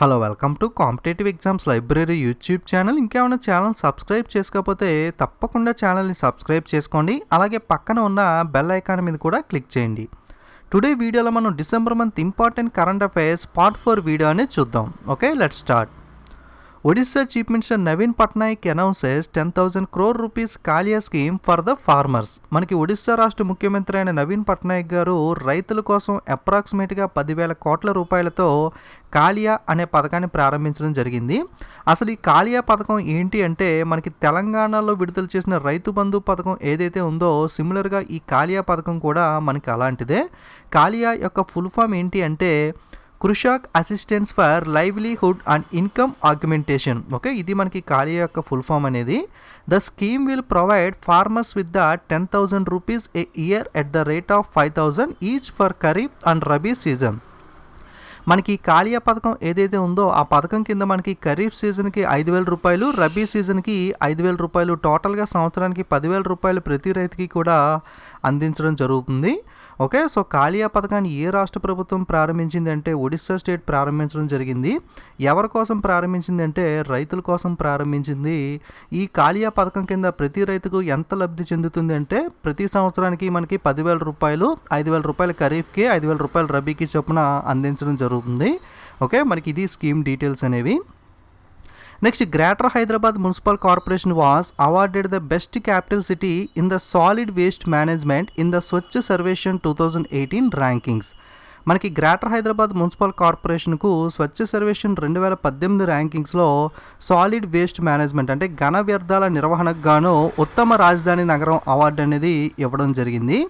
Hello welcome to competitive exams library YouTube channel. ఇంకేమైనా channel subscribe చేసుకోకపోతే తప్పకుండా ఛానల్ని సబ్స్క్రైబ్ చేసుకోండి. అలాగే పక్కన ఉన్న బెల్ ఐకాన్ మీద కూడా క్లిక్ చేయండి. టుడే వీడియోలో మనం December month important current affairs part 4 video అనేది చూద్దాం. Okay, let's start. Odisha chief minister Naveen Patnaik announces 10,000 crore rupees Kalia scheme for the farmers. మనకి ఒడిశా రాష్ట్ర ముఖ్యమంత్రి అయిన నవీన్ పట్నాయక్ గారు రైతుల కోసం అప్రాక్సిమేట్గా 10,000 కోట్ల రూపాయలతో కాలియా అనే పథకాన్ని ప్రారంభించడం జరిగింది. అసలు ఈ కాలియా పథకం ఏంటి అంటే, మనకి తెలంగాణలో విడుదల చేసిన రైతు బంధు పథకం ఏదైతే ఉందో సిమిలర్గా ఈ కాలియా పథకం కూడా మనకి అలాంటిదే. కాలియా యొక్క ఫుల్ ఫామ్ ఏంటి అంటే Krushak assistance for livelihood and income augmentation. Okay, ఇది మనకి కాలియా యొక్క ఫుల్ ఫామ్ అనేది. The scheme will provide farmers with the 10,000 rupees A year at the rate of 5,000 each for kharif and rabi season. మనకి కాలియా పథకం ఏదైతే ఉందో ఆ పథకం కింద మనకి ఖరీఫ్ సీజన్కి 5,000 రూపాయలు, రబీ సీజన్కి 5,000 రూపాయలు, టోటల్గా సంవత్సరానికి 10,000 రూపాయలు ప్రతి రైతుకి కూడా అందించడం జరుగుతుంది. ఓకే, సో కాలియా పథకాన్ని ఏ రాష్ట్ర ప్రభుత్వం ప్రారంభించింది అంటే ఒడిశా స్టేట్ ప్రారంభించడం జరిగింది. ఎవరి కోసం ప్రారంభించింది అంటే రైతుల కోసం ప్రారంభించింది. ఈ కాలియా పథకం కింద ప్రతి రైతుకు ఎంత లబ్ధి చెందుతుంది అంటే ప్రతి సంవత్సరానికి మనకి 10,000 రూపాయలు, 5,000 రూపాయలు ఖరీఫ్కి, 5,000 రూపాయలు రబీకి చొప్పున అందించడం జరుగుతుంది. ఓకే, మనకి ఇది స్కీమ్ డీటెయిల్స్ అనేవి. Next, greater Hyderabad municipal corporation was awarded the best capital city in the solid waste management in the Swachh Sarvekshan 2018 rankings. మనకి గ్రేటర్ హైదరాబాద్ మున్సిపల్ కార్పొరేషన్కు స్వచ్ఛ సర్వేక్షణ్ 2018 ర్యాంకింగ్స్లో సాలిడ్ వేస్ట్ మేనేజ్మెంట్ అంటే ఘన వ్యర్థాల నిర్వహణకు గాను ఉత్తమ రాజధాని నగరం అవార్డు అనేది ఇవ్వడం జరిగింది.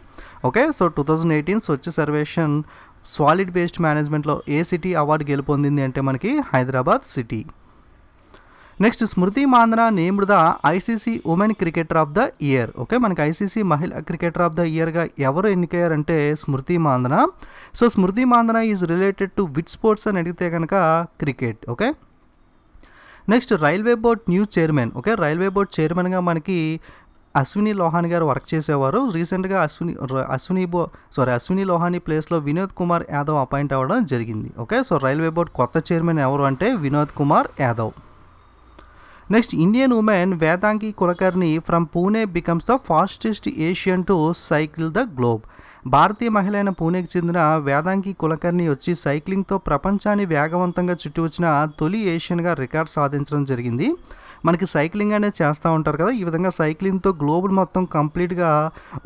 Okay, so 2018 Swachh Survekshan solid waste మేనేజ్మెంట్లో ఏ సిటీ అవార్డు గెలుపొందింది అంటే మనకి Hyderabad city. Next, Smriti Mandhana named the ICC women cricketer of the year. Okay, మనకి ఐసీసీ మహిళా క్రికెటర్ ఆఫ్ ద ఇయర్గా ఎవరు ఎన్నికయ్యారంటే Smriti Mandhana. So Smriti Mandhana is related to which sports అని అడిగితే కనుక cricket. Okay, next, railway board new chairman. Okay, railway board చైర్మన్గా మనకి అశ్విని లోహాని గారు వర్క్ చేసేవారు. రీసెంట్గా అశ్విని లోహాని ప్లేస్లో వినోద్ కుమార్ యాదవ్ అపాయింట్ అవ్వడం జరిగింది. ఓకే, సో రైల్వే బోర్డ్ కొత్త చైర్మన్ ఎవరు అంటే Vinod Kumar Yadav. Next, Indian women Vedangi Kulkarni from Pune becomes the fastest Asian to cycle the globe. భారతీయ మహిళ అయిన పూణేకి చెందిన వేదాంగి కులకర్ణి వచ్చి సైక్లింగ్తో ప్రపంచాన్ని వేగవంతంగా చుట్టి వచ్చిన తొలి ఏషియన్గా రికార్డ్ సాధించడం జరిగింది. మనకి సైక్లింగ్ అనేది చేస్తూ ఉంటారు కదా, ఈ విధంగా సైక్లింగ్తో గ్లోబ్ మొత్తం కంప్లీట్గా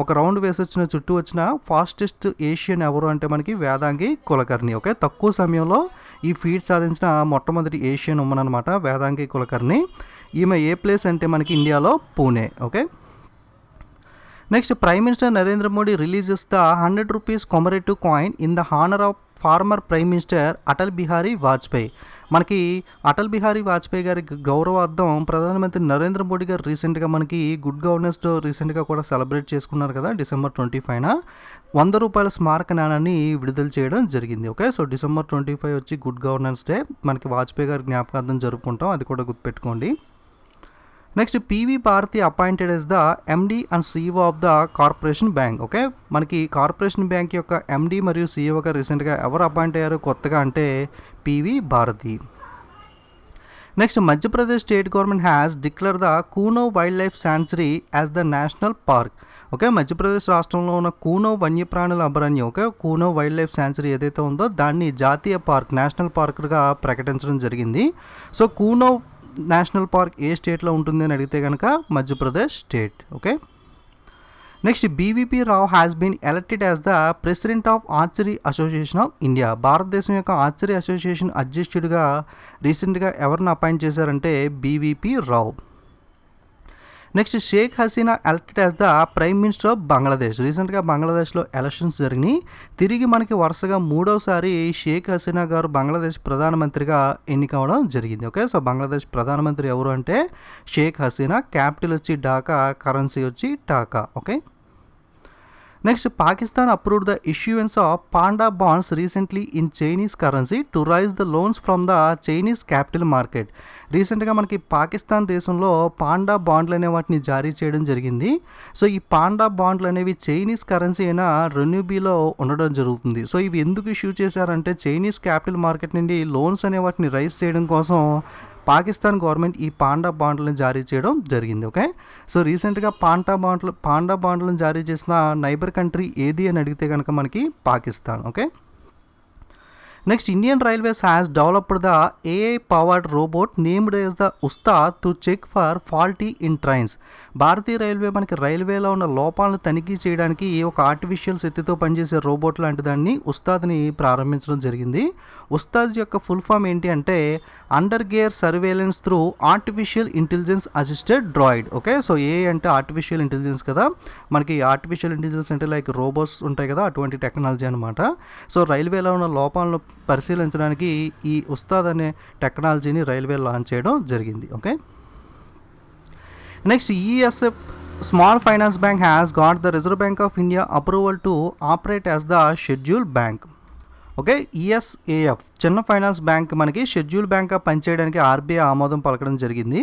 ఒక రౌండ్ వేసి వచ్చిన చుట్టూ వచ్చిన ఫాస్టెస్ట్ ఏషియన్ ఎవరు అంటే మనకి వేదాంగి కులకర్ణి. ఓకే, తక్కువ సమయంలో ఈ ఫీట్ సాధించిన మొట్టమొదటి ఏషియన్ ఉమెన్ అనమాట వేదాంగి కులకర్ణి. ఈమె ఏ ప్లేస్ అంటే మనకి ఇండియాలో Pune. Okay, next, prime minister Narendra Modi releases the 100 rupees commemorative coin in the honour of farmer prime minister Atal Bihari Vajpayee. మనకి అటల్ బిహారీ వాజ్పేయి గారి గౌరవార్థం ప్రధానమంత్రి నరేంద్ర మోడీ గారు రీసెంట్గా మనకి గుడ్ గవర్నెన్స్ డే రీసెంట్గా కూడా సెలబ్రేట్ చేసుకున్నారు కదా, డిసెంబర్ 25న 100 రూపాయల స్మారక నాణాన్ని విడుదల చేయడం జరిగింది. ఓకే, సో డిసెంబర్ 25 వచ్చి గుడ్ గవర్నెన్స్ డే, మనకి వాజ్పేయి గారి జ్ఞాపకార్థం జరుపుకుంటాం, అది కూడా గుర్తుపెట్టుకోండి. Next, PV Bharathi appointed as the MD and CEO of the corporation bank. Okay, మనకి కార్పొరేషన్ బ్యాంక్ యొక్క ఎండి మరియు సిఇఓగా రీసెంట్గా ఎవరు అపాయింట్ అయ్యారు కొత్తగా అంటే PV Bharathi. Next, Madhya Pradesh state government has declare the Kuno wildlife sanctuary as the national park. Okay, Madhya Pradesh రాష్ట్రంలో ఉన్న కూనో వన్యప్రాణుల అభయారణ్యం, okay, Kuno wildlife sanctuary ఏదైతే ఉందో దాన్ని జాతీయ పార్క్, నేషనల్ పార్క్గా ప్రకటించడం జరిగింది. సో కూనో నేషనల్ పార్క్ ఏ స్టేట్లో ఉంటుంది అని అడిగితే కనుక Madhya Pradesh state. Okay, next, BVP Rao has been elected as the president of archery association of India. భారతదేశం యొక్క ఆర్చరీ అసోసియేషన్ అధ్యక్షుడిగా రీసెంట్గా ఎవరిని అపాయింట్ చేశారంటే BVP Rao. Next, Sheikh Hasina elected as the prime minister of Bangladesh. రీసెంట్గా బంగ్లాదేశ్లో ఎలక్షన్స్ జరిగినాయి. తిరిగి మనకి వరుసగా 3వసారి షేక్ హసీనా గారు బంగ్లాదేశ్ ప్రధానమంత్రిగా ఎన్నికవడం జరిగింది. ఓకే, సో బంగ్లాదేశ్ ప్రధానమంత్రి ఎవరు అంటే షేక్ హసీనా. క్యాపిటల్ వచ్చి ఢాకా, కరెన్సీ వచ్చి taka. Okay, next Pakistan approved the issuance of panda bonds recently in Chinese currency to raise the loans from the Chinese capital market. రీసెంట్గా మనకి పాకిస్తాన్ దేశంలో పాండా బాండ్లు అనే వాటిని జారీ చేయడం జరిగింది. సో ఈ పాండా బాండ్లు అనేవి చైనీస్ కరెన్సీ అయిన రెన్యూబీలో ఉండడం జరుగుతుంది. సో ఇవి ఎందుకు ఇష్యూ చేశారంటే చైనీస్ క్యాపిటల్ మార్కెట్ నుండి లోన్స్ అనే వాటిని రైజ్ చేయడం కోసం పాకిస్తాన్ గవర్నమెంట్ ఈ పాండా బాండ్లను జారీ చేయడం జరిగింది. ఓకే, సో రీసెంట్గా పాండా బాండ్లను జారీ చేసిన నైబర్ కంట్రీ ఏది అని అడిగితే కనుక మనకి Pakistan. Okay, next Indian railways has developed the AI powered robot named as the Ustad to check for faulty in trains. భారతీయ రైల్వే మనకి రైల్వేలో ఉన్న లోపాలను తనిఖీ చేయడానికి ఒక ఆర్టిఫిషియల్ శక్తితో పనిచేసే రోబోట్ లాంటి దాన్ని ఉస్తాద్ని ప్రారంభించడం జరిగింది. ఉస్తాద్ యొక్క ఫుల్ ఫామ్ ఏంటి అంటే under gear surveillance through artificial intelligence assisted droid. Okay, so AI అంటే ఆర్టిఫిషియల్ ఇంటెలిజెన్స్ కదా, మనకి ఆర్టిఫిషియల్ ఇంటెలిజెన్స్ అంటే లైక్ రోబోట్స్ ఉంటాయి కదా, అటువంటి టెక్నాలజీ అనమాట. సో రైల్వేలో ఉన్న లోపాలను పరిశీలించడానికి ఈ ఉస్తాద్ అనే టెక్నాలజీని రైల్వే లాంచ్ చేయడం జరిగింది. Okay, next ESF small finance bank has got the reserve bank of India approval to operate as the schedule bank. Okay, ESAF చిన్న ఫైనాన్స్ బ్యాంక్ మనకి షెడ్యూల్ బ్యాంక్గా పనిచేయడానికి RBI ఆమోదం పలకడం జరిగింది.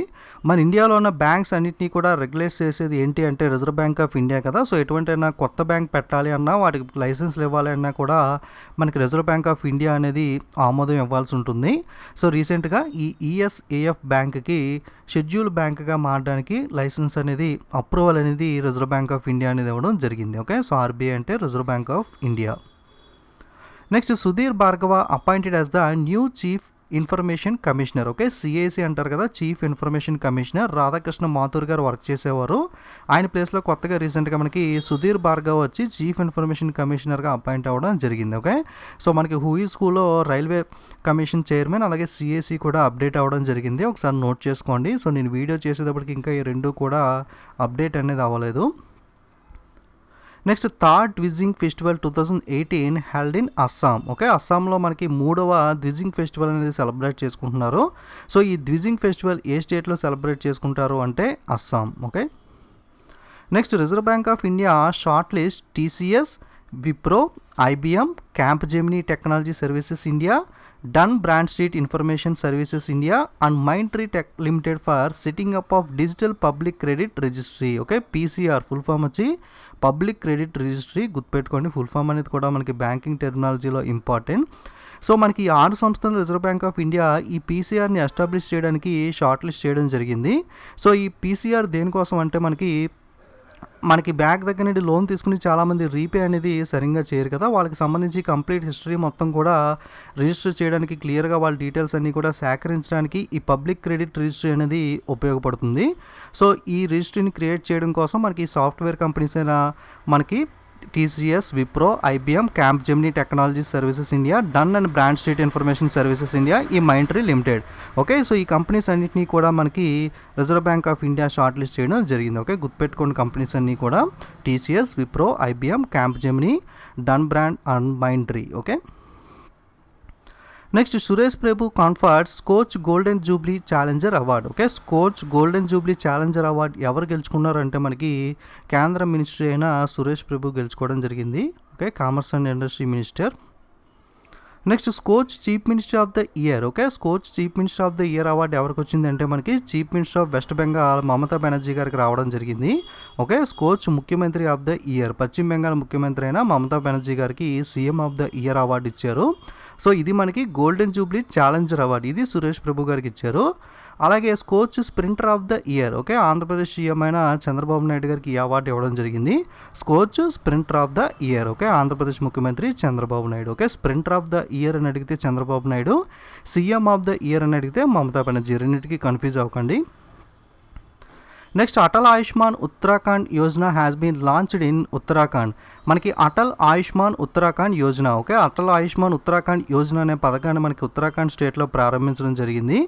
మన ఇండియాలో ఉన్న బ్యాంక్స్ అన్నింటినీ కూడా రెగ్యులేట్ చేసేది ఏంటి అంటే రిజర్వ్ బ్యాంక్ ఆఫ్ ఇండియా కదా. సో ఎటువంటైనా కొత్త బ్యాంక్ పెట్టాలి అన్నా వాటికి లైసెన్స్లు ఇవ్వాలి అన్నా కూడా మనకి రిజర్వ్ బ్యాంక్ ఆఫ్ ఇండియా అనేది ఆమోదం ఇవ్వాల్సి ఉంటుంది. సో రీసెంట్గా ఈ ESAF బ్యాంక్కి షెడ్యూల్ బ్యాంక్గా మారడానికి లైసెన్స్ అనేది అప్రూవల్ అనేది రిజర్వ్ బ్యాంక్ ఆఫ్ ఇండియా అనేది ఇవ్వడం జరిగింది. ఓకే, సో RBI అంటే reserve bank of India. Next Sudheer Bhargava appointed as the new chief information commissioner. Okay, CIC అంటారు కదా, chief information commissioner. Radhakrishna Mathur గారు వర్క్ చేసేవారు. ఆయన ప్లేస్లో కొత్తగా రీసెంట్గా మనకి సుధీర్ భార్గవ వచ్చి చీఫ్ ఇన్ఫర్మేషన్ కమిషనర్గా అపాయింట్ అవ్వడం జరిగింది. ఓకే, సో మనకి హూఈస్కూలో రైల్వే కమిషన్ చైర్మన్ అలాగే CIC కూడా అప్డేట్ అవ్వడం జరిగింది. ఒకసారి నోట్ చేసుకోండి. సో నేను వీడియో చేసేటప్పటికి ఇంకా ఈ రెండు కూడా అప్డేట్ అనేది అవ్వలేదు. Next third Dwijing festival 2018 held in Assam. Okay, అస్సాంలో మనకి 3వ ద్విజింగ్ ఫెస్టివల్ అనేది సెలబ్రేట్ చేసుకుంటున్నారు. సో ఈ ద్విజింగ్ ఫెస్టివల్ ఏ స్టేట్లో సెలబ్రేట్ చేసుకుంటారు అంటే Assam. Okay, next reserve bank of India short list TCS, Wipro, IBM, Capgemini technology services India, Dun Bradstreet information services India and Mindtree tech limited for setting up of digital public credit registry. Okay, PCR full form వచ్చి public credit registry. గుర్తుపెట్టుకోండి, full form అనేది కూడా మనకి banking టెర్మినాలజీలో important. So మనకి 6 సంస్థలు reserve bank of India ఈ PCRని establish చేయడానికి short list చేయడం జరిగింది. సో ఈ PCR దేనికోసం అంటే మనకి బ్యాంక్ దగ్గర నుండి లోన్ తీసుకుని చాలామంది రీపే అనేది సరిగ్గా చేయరు కదా, వాళ్ళకి సంబంధించి కంప్లీట్ హిస్టరీ మొత్తం కూడా రిజిస్టర్ చేయడానికి క్లియర్గా వాళ్ళ డీటెయిల్స్ అన్నీ కూడా సేకరించడానికి ఈ పబ్లిక్ క్రెడిట్ రిజిస్ట్రీ అనేది ఉపయోగపడుతుంది. సో ఈ రిజిస్ట్రీని క్రియేట్ చేయడం కోసం మనకి సాఫ్ట్వేర్ కంపెనీస్ అయినా మనకి TCS, Wipro, IBM, Capgemini technology services India, Dun and Bradstreet information services India, ఈ మైంట్రీ లిమిటెడ్. ఓకే, సో ఈ కంపెనీస్ అన్నింటినీ కూడా మనకి reserve bank of India short list చేయడం జరిగింది. ఓకే, గుర్తుపెట్టుకోండి కంపెనీస్ అన్నీ కూడా TCS, Wipro, IBM, Capgemini, Dun brand and Mindtree. Okay, next Suresh Prabhu confers Skoch golden jubilee challenger award. Okay, Skoch golden jubilee challenger award ఎవరు గెలుచుకున్నారంటే మనకి కేంద్ర మినిస్ట్రీ అయిన సురేష్ ప్రభు గెలుచుకోవడం జరిగింది. Okay, commerce and industry minister. Next Skoch chief minister of the year. Okay, Skoch chief minister of the year award ఎవరికి వచ్చిందంటే మనకి chief minister of west Bengal Mamata Banerjee గారికి రావడం జరిగింది. ఓకే, స్కోచ్ ముఖ్యమంత్రి ఆఫ్ ద ఇయర్ పశ్చిమ బెంగాల్ ముఖ్యమంత్రి అయిన మమతా బెనర్జీ గారికి CM of the year award ఇచ్చారు. సో ఇది మనకి గోల్డెన్ జూబ్లీ ఛాలెంజర్ అవార్డు, ఇది సురేష్ ప్రభు గారికి ఇచ్చారు. అలాగే Skoch sprinter of the year. Okay, Andhra Pradesh CM అయిన చంద్రబాబు నాయుడు గారికి ఈ అవార్డు ఇవ్వడం జరిగింది. Skoch sprinter of the year. Okay, Andhra Pradesh ముఖ్యమంత్రి Chandrababu Naidu. Okay, sprinter of the year అని అడిగితే Chandrababu Naidu, CM of the year అని అడిగితే మమతా బెనర్జీ. రెండింటికి కన్ఫ్యూజ్ అవ్వకండి. Next Atal Ayushman Uttarakhand Yojana has been launched in Uttarakhand. మనకి అటల్ ఆయుష్మాన్ ఉత్తరాఖండ్ యోజన. ఓకే, అటల్ ఆయుష్మాన్ ఉత్తరాఖండ్ యోజన అనే పథకాన్ని మనకి ఉత్తరాఖండ్ స్టేట్లో ప్రారంభించడం జరిగింది.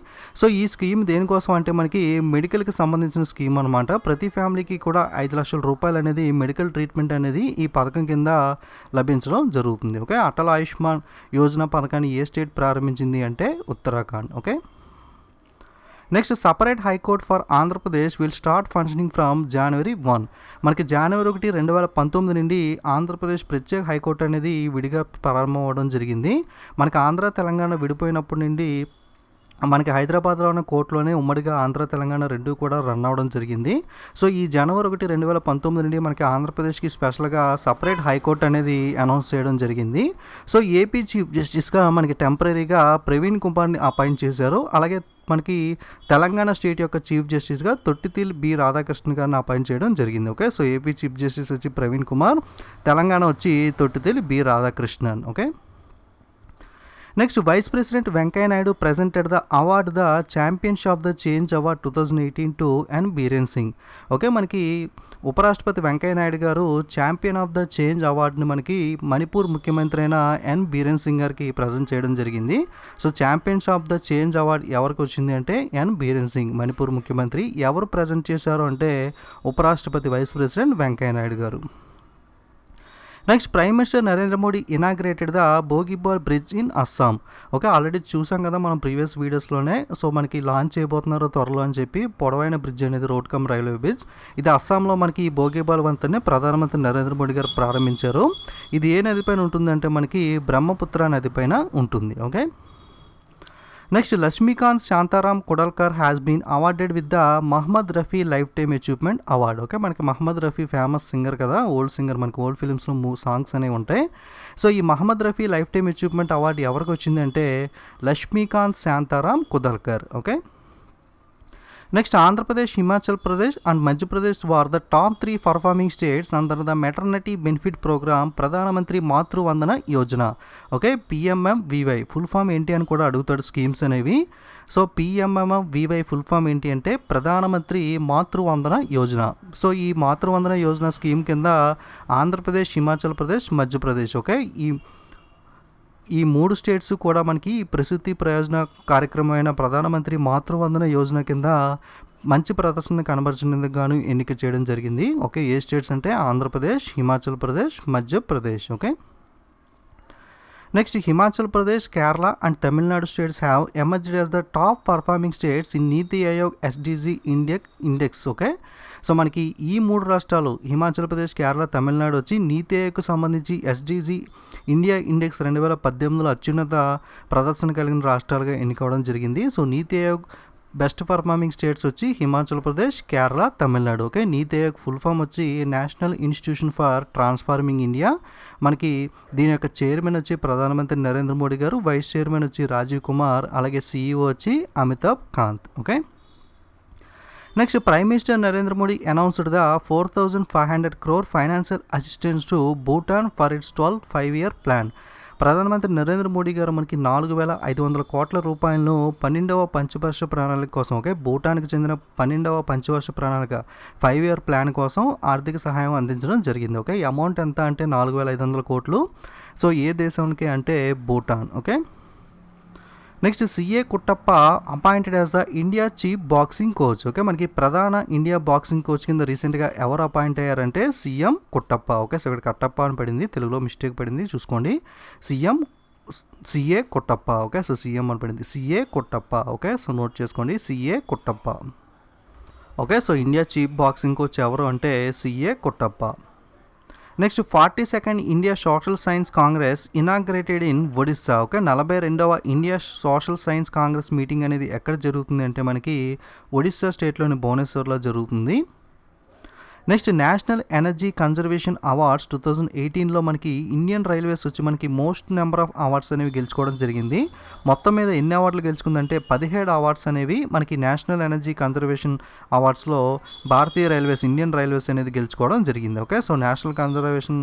సో ఈ స్కీమ్ దేనికోసం అంటే మనకి మెడికల్కి సంబంధించిన స్కీమ్ అనమాట. ప్రతి ఫ్యామిలీకి కూడా 5 లక్షల రూపాయలు అనేది మెడికల్ ట్రీట్మెంట్ అనేది ఈ పథకం కింద లభించడం జరుగుతుంది. ఓకే, అటల్ ఆయుష్మాన్ యోజన పథకాన్ని ఏ స్టేట్ ప్రారంభించింది అంటే Uttarakhand. Okay, next separate high court for Andhra Pradesh will start functioning from January 1. మనకి January 1, 2019 నుండి ఆంధ్రప్రదేశ్ ప్రత్యేక హైకోర్టు అనేది విడిగా ప్రారంభం అవ్వడం జరిగింది. మనకి ఆంధ్ర తెలంగాణ విడిపోయినప్పటి నుండి మనకి హైదరాబాద్లో ఉన్న కోర్టులోనే ఉమ్మడిగా ఆంధ్ర తెలంగాణ రెండు కూడా రన్ అవ్వడం జరిగింది. సో ఈ January 1, 2019 నుండి మనకి ఆంధ్రప్రదేశ్కి స్పెషల్గా సపరేట్ హైకోర్టు అనేది అనౌన్స్ చేయడం జరిగింది. సో ఏపీ చీఫ్ జస్టిస్గా మనకి టెంపరీగా ప్రవీణ్ కుమార్ని అపాయింట్ చేశారు. అలాగే మనకి తెలంగాణ స్టేట్ యొక్క చీఫ్ జస్టిస్గా తొట్టితీల్ బి రాధాకృష్ణన్ గారిని అపాయింట్ చేయడం జరిగింది. Okay, so AP chief justice వచ్చి ప్రవీణ్ కుమార్, తెలంగాణ వచ్చి Thottathil B Radhakrishnan. Okay, next vice president Venkaiah Naidu presented the award the champions of the change award 2018 to N Biren Singh. Okay, మనకి ఉపరాష్ట్రపతి వెంకయ్య నాయుడు గారు ఛాంపియన్ ఆఫ్ ద చేంజ్ అవార్డుని మనకి మణిపూర్ ముఖ్యమంత్రి అయిన ఎన్ బీరేన్ సింగ్ గారికి ప్రజెంట్ చేయడం జరిగింది. So champions of the change award ఎవరికి వచ్చింది అంటే ఎన్ బీరేన్ సింగ్, మణిపూర్ ముఖ్యమంత్రి. ఎవరు ప్రజెంట్ చేశారు అంటే ఉపరాష్ట్రపతి వైస్ ప్రెసిడెంట్ వెంకయ్య నాయుడు గారు. Next prime minister Narendra Modi inaugurated the Bogibeel bridge in Assam. Okay, already చూసాం కదా మనం ప్రీవియస్ వీడియోస్లోనే. సో మనకి లాంచ్ చేయబోతున్నారు త్వరలో అని చెప్పి పొడవైన బ్రిడ్జ్ అనేది రోడ్ కమ్ రైల్వే బ్రిడ్జ్. ఇది అస్సాంలో మనకి ఈ బోగిబాల్ వంతెనే ప్రధానమంత్రి నరేంద్ర మోడీ గారు ప్రారంభించారు. ఇది ఏ నది పైన ఉంటుందంటే మనకి బ్రహ్మపుత్ర నది పైన ఉంటుంది. Okay, next Laxmikant Shantaram Kudalkar has been awarded with the Mohammed Rafi lifetime achievement award. Okay, మనకి మహమ్మద్ రఫీ ఫేమస్ సింగర్ కదా, ఓల్డ్ సింగర్, మనకి ఓల్డ్ ఫిలిమ్స్లో సాంగ్స్ అనేవి ఉంటాయి. సో ఈ Mohammed Rafi lifetime achievement award ఎవరికి వచ్చిందంటే Laxmikant Shantaram Kudalkar. Okay, next Andhra Pradesh, Himachal Pradesh and Madhya Pradesh were the top 3 performing states under the maternity benefit program Pradhan Mantri Matru Vandana Yojana. Okay, PMMVY full form ఏంటి అని కూడా అడుగుతాడు స్కీమ్స్ అనేవి. సో PMMVY ఫుల్ ఫామ్ ఏంటి అంటే ప్రధానమంత్రి మాతృవందన యోజన. సో ఈ మాతృవందన యోజన స్కీమ్ కింద ఆంధ్రప్రదేశ్, హిమాచల్ ప్రదేశ్, మధ్యప్రదేశ్, ఓకే, ఈ 3 స్టేట్స్ కూడా మనకి ప్రసూతి ప్రయోజన కార్యక్రమమైన ప్రధానమంత్రి మాతృవందన యోజన కింద మంచి ప్రదర్శన కనబరిచినందుకు గాను ఎన్నిక చేయడం జరిగింది. ఓకే, ఏ స్టేట్స్ అంటే Andhra Pradesh, Himachal Pradesh, Madhya Pradesh. Okay, next Himachal Pradesh, Kerala and Tamil Nadu states have emerged as the top performing states in NITI Aayog SDG index. Okay, so మనకి ఈ 3 రాష్ట్రాలు హిమాచల్ ప్రదేశ్, కేరళ, తమిళనాడు వచ్చి నీతి ఆయోగ్కు సంబంధించి SDG ఇండియా ఇండెక్స్ 2018లో అత్యున్నత ప్రదర్శన కలిగిన రాష్ట్రాలుగా ఎన్నికవడం జరిగింది. సో నీతి ఆయోగ్ బెస్ట్ పర్ఫార్మింగ్ స్టేట్స్ వచ్చి హిమాచల్ ప్రదేశ్, కేరళ, తమిళనాడు. ఓకే, నీతి ఆయోగ్ ఫుల్ ఫామ్ వచ్చి national institution for transforming India. మనకి దీని యొక్క చైర్మన్ వచ్చి ప్రధానమంత్రి నరేంద్ర మోడీ గారు, వైస్ చైర్మన్ వచ్చి రాజీవ్ కుమార్, అలాగే CEO వచ్చి Amitabh Kant. Okay, next prime minister Narendra Modi announced the 4,500 crore financial assistance to Bhutan for its 12th 5-year plan. ప్రధానమంత్రి నరేంద్ర మోడీ గారు మనకి 4,500 కోట్ల రూపాయలను 12వ పంచవర్ష ప్రణాళిక కోసం, ఓకే, భూటాన్కి చెందిన 12వ పంచవర్ష ప్రణాళిక 5-year ప్లాన్ కోసం ఆర్థిక సహాయం అందించడం జరిగింది. ఓకే, ఈ అమౌంట్ ఎంత అంటే 4,500 కోట్లు. సో ఏ దేశానికి అంటే Bhutan. Okay, next CA Kuttappa appointed as the India chief boxing coach. Okay, మనకి ప్రధాన ఇండియా బాక్సింగ్ కోచ్ కింద రీసెంట్గా ఎవరు అపాయింట్ అయ్యారంటే CM కుట్టప్ప. ఓకే, సో ఇక్కడ కట్టప్ప అని పడింది, తెలుగులో మిస్టేక్ పడింది, చూసుకోండి. CA Kuttappa. Okay, so CM అని పడింది, CA Kuttappa. Okay, so note చేసుకోండి, CA Kuttappa. Okay, so India chief boxing coach ఎవరు అంటే CA Kuttappa. Next 42nd India social science congress inaugurated in Odisha. Okay, 42వ India social science congress meeting అనేది ఎక్కడ జరుగుతుంది అంటే మనకి ఒడిస్సా స్టేట్లోని భువనేశ్వర్లో జరుగుతుంది. Next national energy conservation awards 2018లో మనకి ఇండియన్ రైల్వేస్ వచ్చి మనకి మోస్ట్ నెంబర్ ఆఫ్ అవార్డ్స్ అనేవి గెలుచుకోవడం జరిగింది. మొత్తం మీద ఎన్ని అవార్డులు గెలుచుకుందంటే 17 అవార్డ్స్ అనేవి మనకి నేషనల్ ఎనర్జీ కన్జర్వేషన్ అవార్డ్స్లో భారతీయ రైల్వేస్, ఇండియన్ రైల్వేస్ అనేది గెలుచుకోవడం జరిగింది. ఓకే, సో నేషనల్ కన్జర్వేషన్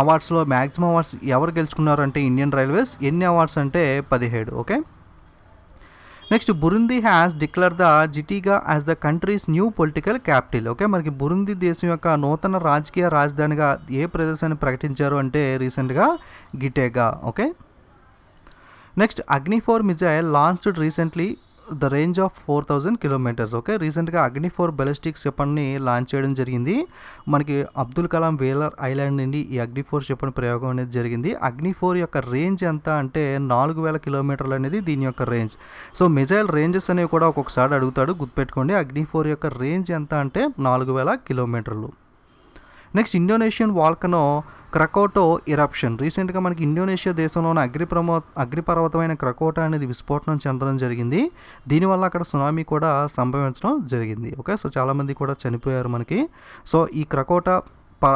అవార్డ్స్లో మ్యాక్సిమం అవార్డ్స్ ఎవరు గెలుచుకున్నారు అంటే ఇండియన్ రైల్వేస్. ఎన్ని అవార్డ్స్ అంటే 17. Okay, next Burundi has declare the Gitega as the countries new political capital. Okay, మనకి బురుందీ దేశం యొక్క నూతన రాజకీయ రాజధానిగా ఏ ప్రదేశాన్ని ప్రకటించారు అంటే రీసెంట్గా గిటేగా. ఓకే, నెక్స్ట్ అగ్ని 4 missile launched recently the range of 4000 kilometres. Okay, రీసెంట్గా అగ్ని-4 బలిస్టిక్ క్షిపణిని లాంచ్ చేయడం జరిగింది. మనకి అబ్దుల్ కలాం వేలర్ ఐలాండ్ నుండి ఈ అగ్ని-4 క్షిపణి ప్రయోగం అనేది జరిగింది. అగ్ని-4 యొక్క రేంజ్ ఎంత అంటే 4000 కిలోమీటర్లు అనేది దీని యొక్క రేంజ్. సో మిజైల్ రేంజెస్ అనేవి కూడా ఒక్కొక్కసారి అడుగుతాడు, గుర్తుపెట్టుకోండి. అగ్ని-4 యొక్క రేంజ్ ఎంత అంటే 4000 కిలోమీటర్లు. Next, Indonesian volcano Krakatoa eruption. రీసెంట్గా మనకి ఇండోనేషియా దేశంలోని అగ్నిపర్వతమైన క్రకోటా అనేది విస్ఫోటనం చెందడం జరిగింది. దీనివల్ల అక్కడ సునామీ కూడా సంభవించడం జరిగింది. ఓకే, సో చాలామంది కూడా చనిపోయారు మనకి. సో ఈ క్రకోటా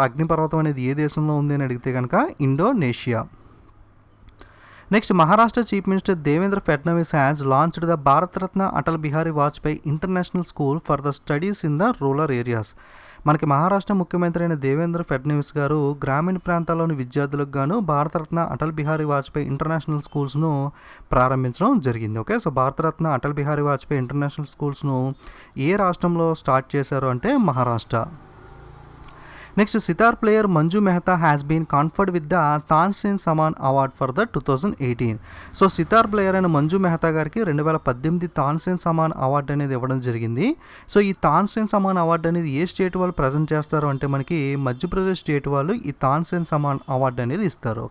అగ్నిపర్వతం అనేది ఏ దేశంలో ఉంది అని అడిగితే కనుక Indonesia. Next, Maharashtra chief minister Devendra Fadnavis has launched the Bharat Ratna Atal Bihari Vajpayee international school for the studies in the rural areas. మనకి మహారాష్ట్ర ముఖ్యమంత్రి అయిన దేవేంద్ర ఫడ్నవీస్ గారు గ్రామీణ ప్రాంతాల్లోని విద్యార్థులకు గాను భారతరత్న అటల్ బిహారీ వాజ్పేయి ఇంటర్నేషనల్ స్కూల్స్ను ప్రారంభించడం జరిగింది. Okay, so Bharat Ratna Atal Bihari Vajpayee international స్కూల్స్ను ఏ రాష్ట్రంలో స్టార్ట్ చేశారు అంటే Maharashtra. Next, sitar player Manju Mehta has been conferred with the Tansen Samman award for the 2018. So sitar player అయిన మంజు మెహతా గారికి 2018 తాన్సేన్ సమాన్ అవార్డు అనేది ఇవ్వడం జరిగింది. సో ఈ తాన్సేన్ సమాన్ అవార్డు అనేది ఏ స్టేట్ వాళ్ళు ప్రజెంట్ చేస్తారు అంటే మనకి మధ్యప్రదేశ్ స్టేట్ వాళ్ళు ఈ తాన్సేన్ సమాన్ అవార్డు అనేది ఇస్తారు.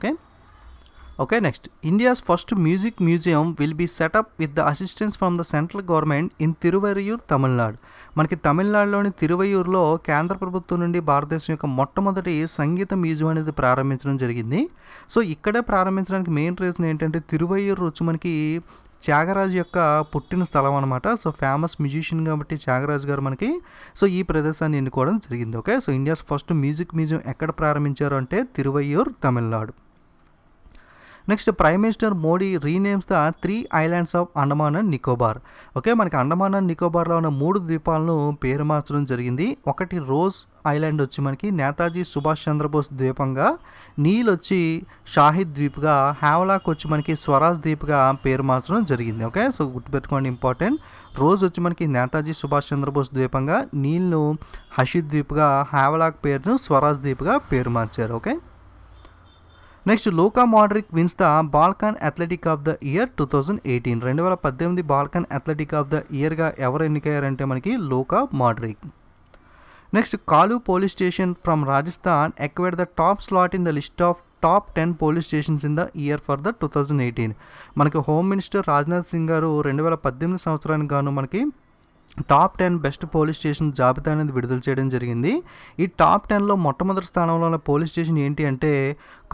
Okay, next, India's first music museum will be set up with the assistance from the central government in Thiruvaiyaru, Tamil Nadu. మనకి తమిళనాడులోని తిరువయ్యూరులో కేంద్ర ప్రభుత్వం నుండి భారతదేశం యొక్క మొట్టమొదటి సంగీత మ్యూజియం అనేది ప్రారంభించడం జరిగింది. సో ఇక్కడే ప్రారంభించడానికి మెయిన్ రీజన్ ఏంటంటే తిరువయ్యూరు వచ్చి మనకి త్యాగరాజు యొక్క పుట్టిన స్థలం అనమాట. సో ఫేమస్ మ్యూజిషియన్ కాబట్టి త్యాగరాజు గారు మనకి సో ఈ ప్రదేశాన్ని ఎన్నుకోవడం జరిగింది. Okay, so India's first music museum ఎక్కడ ప్రారంభించారు అంటే Thiruvaiyaru, Tamil Nadu. Next, prime minister Modi renames the 3 islands of Andaman and Nicobar. Okay, మనకి అండమాన్ అండ్ నికోబార్లో ఉన్న 3 ద్వీపాలను పేరు మార్చడం జరిగింది. ఒకటి రోజ్ ఐలాండ్ వచ్చి మనకి నేతాజీ సుభాష్ చంద్రబోస్ ద్వీపంగా, నీల్ వచ్చి షాహిద్ ద్వీప్గా, హ్యావలాక్ వచ్చి మనకి స్వరాజ్ ద్వీప్గా పేరు మార్చడం జరిగింది. ఓకే, సో గుర్తుపెట్టుకోండి, ఇంపార్టెంట్. రోజ్ వచ్చి మనకి నేతాజీ సుభాష్ చంద్రబోస్ ద్వీపంగా, నీల్ను హషీద్ ద్వీప్గా, హ్యావలాక్ పేరును స్వరాజ్ ద్వీప్గా పేరు మార్చారు. Okay, next, Luka Modric wins the Balkan athletic of the year 2018. 2018 Balkan athletic of the ఇయర్గా ఎవరు ఎన్నికయ్యారంటే మనకి Luka Modric. Next, Kalu police station from Rajasthan acquired the top slot in the list of top 10 police stations in the year for the 2018. మనకి home minister Rajnath Singh గారు 2018 సంవత్సరానికి గాను మనకి top 10 best police station జాబితా అనేది విడుదల చేయడం జరిగింది. ఈ టాప్ 10లో మొట్టమొదటి స్థానంలో ఉన్న పోలీస్ స్టేషన్ ఏంటి అంటే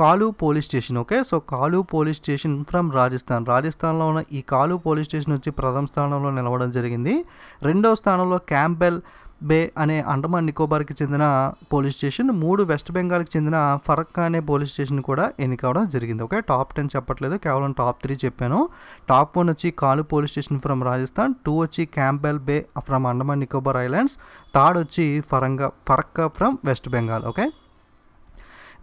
కాలు పోలీస్ స్టేషన్. ఓకే, సో కాలు పోలీస్ స్టేషన్ ఫ్రమ్ రాజస్థాన్లో ఉన్న ఈ కాలు పోలీస్ స్టేషన్ వచ్చి ప్రథమ స్థానంలో నిలవడం జరిగింది. రెండవ స్థానంలో క్యాంపెల్ బే అనే అండమాన్ నికోబార్కి చెందిన పోలీస్ స్టేషన్, 3 వెస్ట్ బెంగాల్కి చెందిన ఫరక్కా అనే పోలీస్ స్టేషన్ కూడా ఎన్నికవడం జరిగింది. ఓకే, టాప్ 10 చెప్పట్లేదు, కేవలం టాప్ 3 చెప్పాను. టాప్ 1 వచ్చి కాలు పోలీస్ స్టేషన్ ఫ్రమ్ రాజస్థాన్, 2 వచ్చి Campbell bay from Andaman Nicobar islands, third వచ్చి Farakka from West Bengal. Okay,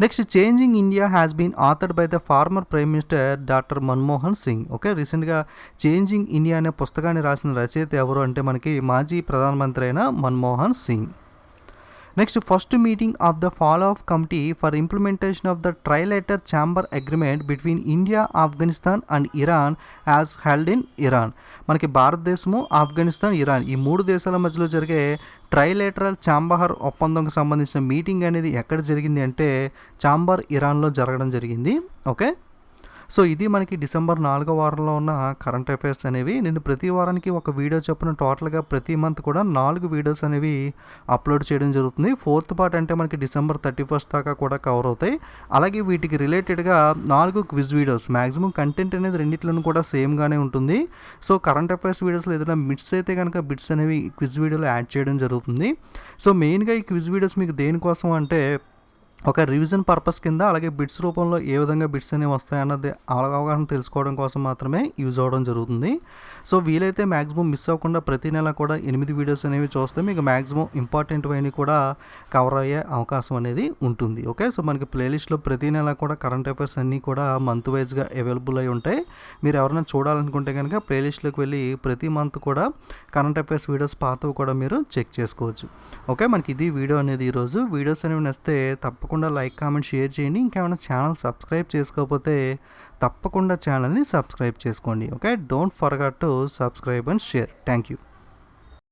next, changing India has been authored by the former prime minister doctor Manmohan Singh. Okay, రీసెంట్గా చేంజింగ్ ఇండియా అనే పుస్తకాన్ని రాసిన రచయిత ఎవరు అంటే మనకి మాజీ ప్రధానమంత్రి అయిన Manmohan Singh. Next, first meeting of the follow of committee for implementation of the trilateral chamber agreement between India, Afghanistan and Iran as held in Iran. మనకి భారతదేశము, ఆఫ్ఘనిస్తాన్, ఇరాన్ ఈ 3 దేశాల మధ్యలో జరిగే ట్రైలేటరల్ ఛాంబర్ ఒప్పందంకి సంబంధించిన మీటింగ్ అనేది ఎక్కడ జరిగింది అంటే ఛాంబర్, ఇరాన్లో జరగడం జరిగింది. ఓకే, సో ఇది మనకి డిసెంబర్ 4వ వారంలో ఉన్న కరెంట్ అఫైర్స్ అనేవి. నేను ప్రతి వారానికి ఒక వీడియో చొప్పున టోటల్గా ప్రతి మంత్ కూడా 4 వీడియోస్ అనేవి అప్లోడ్ చేయడం జరుగుతుంది. 4th పార్ట్ అంటే మనకి డిసెంబర్ 31st దాకా కూడా కవర్ అవుతాయి. అలాగే వీటికి రిలేటెడ్గా 4 క్విజ్ వీడియోస్, మ్యాక్సిమం కంటెంట్ అనేది రెండిట్లను కూడా సేమ్గానే ఉంటుంది. సో కరెంట్ అఫైర్స్ వీడియోస్లో ఏదైనా బిట్స్ అయితే కనుక బిట్స్ అనేవి క్విజ్ వీడియోలో యాడ్ చేయడం జరుగుతుంది. సో మెయిన్గా ఈ క్విజ్ వీడియోస్ మీకు దేనికోసం అంటే ఒక రివిజన్ పర్పస్ కింద, అలాగే బిట్స్ రూపంలో ఏ విధంగా బిట్స్ అనేవి వస్తాయన్నది అవగాహన తెలుసుకోవడం కోసం మాత్రమే యూజ్ అవ్వడం జరుగుతుంది. సో వీలైతే మ్యాక్సిమం మిస్ అవ్వకుండా ప్రతి నెల కూడా 8 వీడియోస్ అనేవి చూస్తే మీకు మ్యాక్సిమం ఇంపార్టెంట్ అయినవి కూడా కవర్ అయ్యే అవకాశం అనేది ఉంటుంది. ఓకే, సో మనకి ప్లేలిస్ట్లో ప్రతి నెల కూడా కరెంట్ అఫైర్స్ అన్నీ కూడా మంత్ వైజ్గా అవైలబుల్ అయి ఉంటాయి. మీరు ఎవరైనా చూడాలనుకుంటే కనుక ప్లేలిస్ట్లోకి వెళ్ళి ప్రతి మంత్ కూడా కరెంట్ అఫైర్స్ వీడియోస్ పాతవి కూడా మీరు చెక్ చేసుకోవచ్చు. ఓకే, మనకి ఇది వీడియో అనేది ఈరోజు. వీడియోస్ అనేవి నచ్చితే తప్పకుండా తప్పకుండా లైక్ కామెంట్ షేర్ చేయండి. ఇంకేమైనా ఛానల్ సబ్స్క్రైబ్ చేసుకోకపోతే తప్పకుండా ఛానల్ని సబ్స్క్రైబ్ చేసుకోండి. Okay, don't forget to subscribe and share. Thank you.